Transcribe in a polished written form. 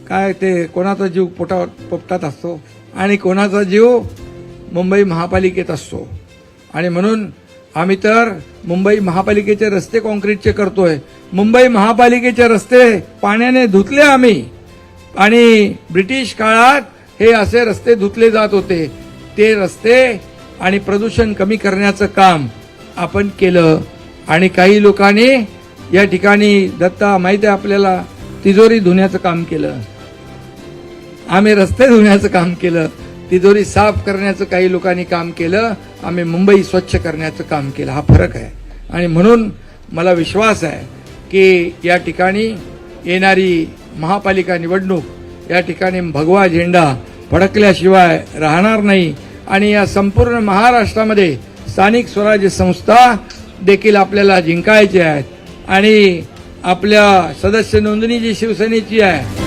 काय ते कोणाचा जीव पोपटात असतो आणि कोणाचा जीव मुंबई महापालिकेत असतो. आणि म्हणून आम्ही तर मुंबई महापालिकेचे रस्ते काँक्रीटचे करतोय. मुंबई महापालिकेचे रस्ते पाण्याने धुतले आम्ही आणि ब्रिटिश काळात हे असे रस्ते धुतले जात होते. ते रस्ते आणि प्रदूषण कमी करण्याचं काम आपण केलं. आणि काही लोकांनी या ठिकाणी दत्ता माहिती आहे आपल्याला तिजोरी धुण्याचं काम केलं. आम्ही रस्ते धुण्याचं काम केलं. तिजोरी साफ करण्याचं काही लोकांनी काम केलं. आम्ही मुंबई स्वच्छ करण्याचं काम केलं. हा फरक आहे. आणि म्हणून मला विश्वास आहे की या ठिकाणी येणारी महापालिका निवडणूक या ठिकाणी भगवा झेंडा फडकल्याशिवाय राहणार नाही. आणि या संपूर्ण महाराष्ट्रामध्ये स्थानिक स्वराज्य संस्था देखील आपल्याला जिंकायच्या आहेत. आणि आपल्या सदस्य नोंदणी जी शिवसेनेची आहे